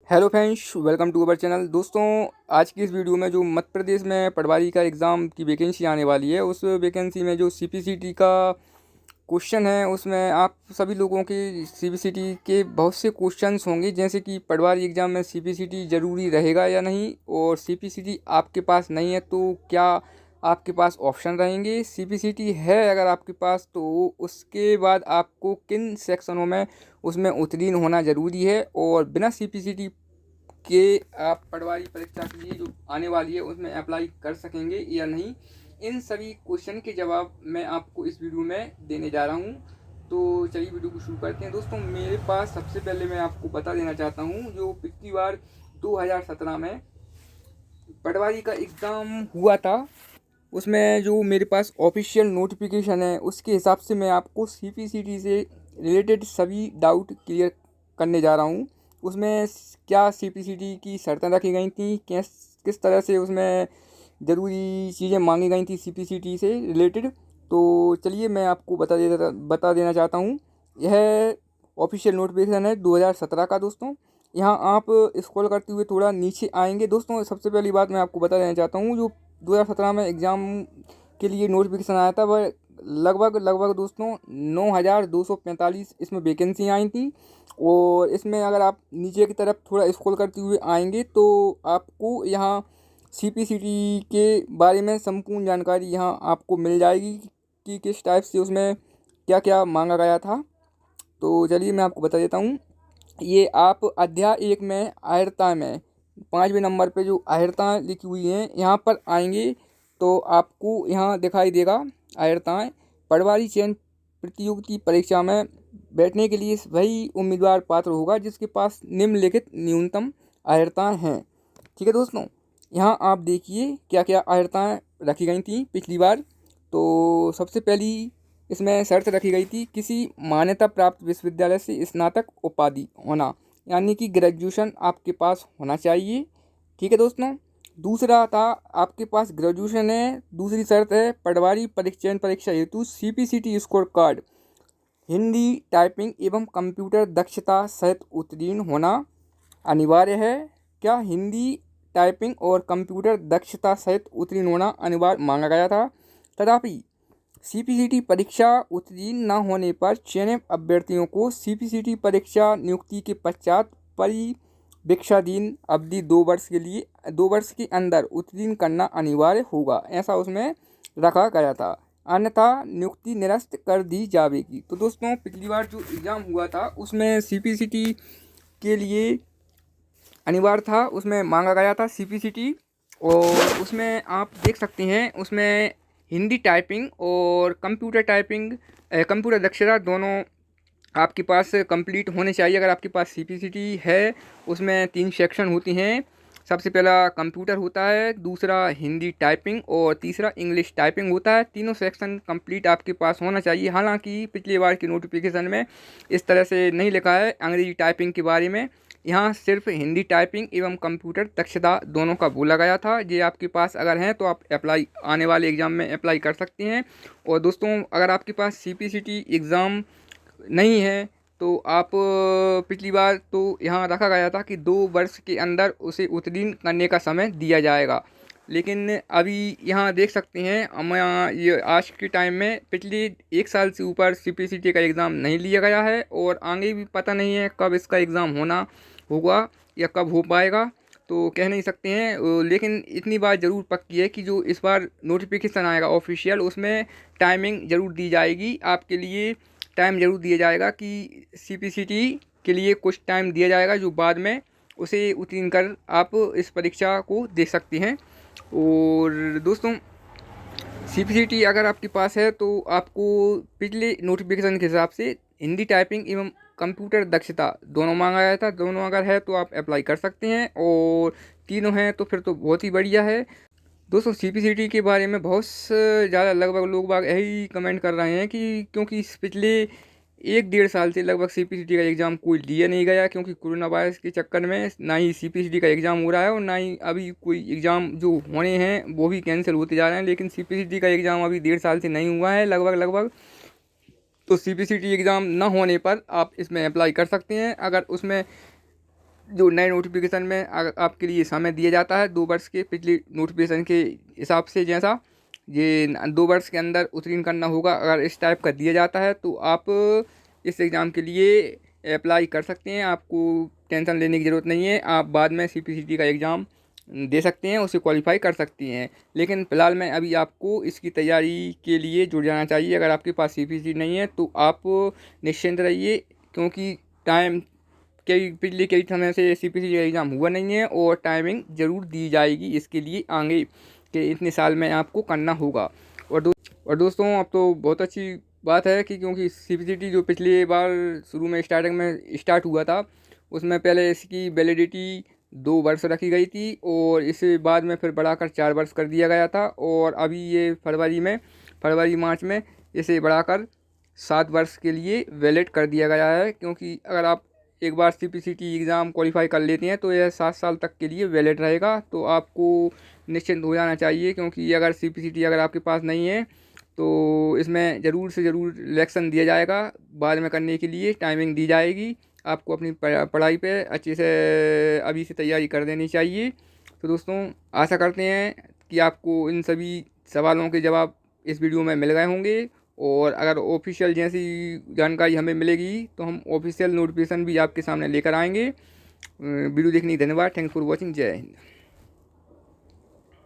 Hello friends, welcome to our channel. दोस्तों, आज की इस वीडियो में जो मध्य प्रदेश में पटवारी का एग्ज़ाम की वैकेंसी आने वाली है, उस वैकेंसी में जो सीपीसीटी का क्वेश्चन है, उसमें आप सभी लोगों के सीपीसीटी के बहुत से क्वेश्चंस होंगे, जैसे कि पटवारी एग्ज़ाम में सीपीसीटी ज़रूरी रहेगा या नहीं, और सीपीसीटी आपके पास नहीं है तो क्या आपके पास ऑप्शन रहेंगे। सीपीसीटी है अगर आपके पास, तो उसके बाद आपको किन सेक्शनों में उसमें उत्तीर्ण होना ज़रूरी है, और बिना सीपीसीटी के आप पटवारी परीक्षा के लिए जो आने वाली है उसमें अप्लाई कर सकेंगे या नहीं। इन सभी क्वेश्चन के जवाब मैं आपको इस वीडियो में देने जा रहा हूँ। तो चलिए वीडियो को शुरू करते हैं। दोस्तों, मेरे पास सबसे पहले मैं आपको बता देना चाहता हूँ, जो पिछली बार 2017 में पटवारी का एग्ज़ाम हुआ था, उसमें जो मेरे पास ऑफिशियल नोटिफिकेशन है उसके हिसाब से मैं आपको सीपीसीटी से रिलेटेड सभी डाउट क्लियर करने जा रहा हूँ। उसमें क्या सीपीसीटी की शर्तें रखी गई थी, किस किस तरह से उसमें ज़रूरी चीज़ें मांगी गई थी सीपीसीटी से रिलेटेड। तो चलिए मैं आपको बता देना चाहता हूँ। यह ऑफिशियल नोटिफिकेशन है 2017 का। दोस्तों, यहाँ आप स्क्रॉल करते हुए थोड़ा नीचे आएंगे। दोस्तों, सबसे पहली बात मैं आपको बता देना चाहता हूँ, जो 2017 में एग्ज़ाम के लिए नोटिफिकेशन आया था, वह लगभग दोस्तों 9,245 इसमें वैकेंसी आई थी। और इसमें अगर आप नीचे की तरफ थोड़ा स्क्रॉल करते हुए आएंगे तो आपको यहाँ सीपीसीटी के बारे में संपूर्ण जानकारी यहाँ आपको मिल जाएगी कि किस टाइप से उसमें क्या क्या मांगा गया था। तो चलिए मैं आपको बता देता हूँ। ये आप अध्याय 1 में आहिरता में 5वें नंबर पे जो आहिरताएँ लिखी हुई हैं, यहाँ पर आएंगे तो आपको यहाँ दिखाई देगा आहिरताएँ। पटवारी चयन प्रतियोगिता परीक्षा में बैठने के लिए वही उम्मीदवार पात्र होगा जिसके पास निम्नलिखित न्यूनतम आहिरताएँ हैं। ठीक है दोस्तों, यहाँ आप देखिए क्या क्या आहिरताएँ रखी गई थी पिछली बार। तो सबसे पहली इसमें शर्त रखी गई थी किसी मान्यता प्राप्त विश्वविद्यालय से स्नातक उपाधि होना, यानी कि ग्रेजुएशन आपके पास होना चाहिए। ठीक है दोस्तों, दूसरा था आपके पास ग्रेजुएशन है। दूसरी शर्त है पटवारी परीक्षा परीक्षा हेतु CPCT score card Hindi typing एवं कंप्यूटर दक्षता सहित उत्तीर्ण होना अनिवार्य है। क्या हिंदी टाइपिंग और कंप्यूटर दक्षता सहित उत्तीर्ण होना अनिवार्य मांगा गया था। तथापि सीपीसीटी परीक्षा उत्तीर्ण न होने पर चयनित अभ्यर्थियों को सीपीसीटी परीक्षा नियुक्ति के पश्चात परिवीक्षाधीन अवधि 2 वर्ष के अंदर उत्तीर्ण करना अनिवार्य होगा, ऐसा उसमें रखा गया था। अन्यथा नियुक्ति निरस्त कर दी जाएगी। तो दोस्तों, पिछली बार जो एग्ज़ाम हुआ था उसमें सीपीसीटी के लिए अनिवार्य था, उसमें मांगा गया था सीपीसीटी। और उसमें आप देख सकते हैं, उसमें हिंदी टाइपिंग और कंप्यूटर दक्षता दोनों आपके पास कंप्लीट होने चाहिए अगर आपके पास सीपीसीटी है। उसमें 3 सेक्शन होती हैं। सबसे पहला कंप्यूटर होता है, दूसरा हिंदी टाइपिंग और तीसरा इंग्लिश टाइपिंग होता है। तीनों सेक्शन कंप्लीट आपके पास होना चाहिए। हालांकि पिछली बार की नोटिफिकेशन में इस तरह से नहीं लिखा है अंग्रेजी टाइपिंग के बारे में, यहाँ सिर्फ हिंदी टाइपिंग एवं कंप्यूटर दक्षता दोनों का बोला गया था। ये आपके पास अगर हैं तो आप अप्लाई आने वाले एग्ज़ाम में अप्लाई कर सकते हैं। और दोस्तों, अगर आपके पास सीपीसीटी एग्ज़ाम नहीं है तो आप पिछली बार तो यहाँ रखा गया था कि 2 वर्ष के अंदर उसे उत्तीर्ण करने का समय दिया जाएगा, लेकिन अभी यहाँ देख सकते हैं हम यहाँ ये आज के टाइम में पिछले 1 साल से ऊपर सीपीसीटी का एग्ज़ाम नहीं लिया गया है, और आगे भी पता नहीं है कब इसका एग्ज़ाम होगा या कब हो पाएगा, तो कह नहीं सकते हैं। लेकिन इतनी बात ज़रूर पक्की है कि जो इस बार नोटिफिकेशन आएगा ऑफिशियल, उसमें टाइमिंग ज़रूर दी जाएगी आपके लिए। टाइम ज़रूर दिया जाएगा कि सीपीसीटी के लिए कुछ टाइम दिया जाएगा जो बाद में उसे उत्तीर्ण कर आप इस परीक्षा को दे सकते हैं। और दोस्तों, सीपीसीटी अगर आपके पास है तो आपको पिछले नोटिफिकेशन के हिसाब से हिंदी टाइपिंग एवं कंप्यूटर दक्षता दोनों मांगा गया था। दोनों अगर है तो आप अप्लाई कर सकते हैं, और तीनों हैं तो फिर तो बहुत ही बढ़िया है। दोस्तों, सीपीसीटी के बारे में बहुत ज़्यादा लगभग लोग बाग यही कमेंट कर रहे हैं कि क्योंकि इस पिछले 1 डेढ़ साल से लगभग सीपीसीटी का एग्ज़ाम कोई लिया नहीं गया, क्योंकि कोरोना वायरस के चक्कर में ना ही सीपीसीटी का एग्ज़ाम हो रहा है और ना ही अभी कोई एग्ज़ाम जो होने हैं वो भी कैंसिल होते जा रहे हैं। लेकिन सीपीसीटी का एग्ज़ाम अभी 1.5 साल से नहीं हुआ है लगभग। तो सीपीसीटी एग्ज़ाम ना होने पर आप इसमें अप्लाई कर सकते हैं। अगर उसमें जो नए नोटिफिकेशन में आपके लिए समय दिया जाता है 2 वर्ष के पिछले नोटिफिकेशन के हिसाब से, जैसा ये 2 वर्ष के अंदर उत्तीर्ण करना होगा, अगर इस टाइप का दिया जाता है तो आप इस एग्ज़ाम के लिए अप्लाई कर सकते हैं। आपको टेंशन लेने की ज़रूरत नहीं है, आप बाद में CPCT का एग्ज़ाम दे सकते हैं, उसे क्वालिफाई कर सकती हैं। लेकिन फ़िलहाल में अभी आपको इसकी तैयारी के लिए जुट जाना चाहिए। अगर आपके पास CPCT नहीं है तो आप निश्चिंत रहिए, क्योंकि टाइम पिछले कई समय से CPCT का एग्ज़ाम हुआ नहीं है और टाइमिंग ज़रूर दी जाएगी इसके लिए, आगे के इतने साल में आपको करना होगा। और दोस्तों अब तो बहुत अच्छी बात है कि क्योंकि CPCT जो पिछली बार शुरू में स्टार्टिंग में स्टार्ट हुआ था, उसमें पहले इसकी वैलिडिटी 2 वर्ष रखी गई थी और इसे बाद में फिर बढ़ाकर 4 वर्ष कर दिया गया था। और अभी ये फरवरी मार्च में इसे बढ़ाकर 7 वर्ष के लिए वैलिड कर दिया गया है। क्योंकि अगर आप एक बार CPCT एग्ज़ाम क्वालिफाई कर लेते हैं तो यह 7 साल तक के लिए वैलिड रहेगा। तो आपको निश्चिंत हो जाना चाहिए, क्योंकि अगर CPCT अगर आपके पास नहीं है तो इसमें ज़रूर से ज़रूर इलेक्शन दिया जाएगा, बाद में करने के लिए टाइमिंग दी जाएगी। आपको अपनी पढ़ाई पे अच्छे से अभी से तैयारी कर देनी चाहिए। तो दोस्तों आशा करते हैं कि आपको इन सभी सवालों के जवाब इस वीडियो में मिल गए होंगे। और अगर ऑफिशियल जैसी जानकारी हमें मिलेगी तो हम ऑफिशियल नोटिफिकेशन भी आपके सामने लेकर आएंगे। वीडियो देखने की धन्यवाद। Thanks for watching. जय हिंद।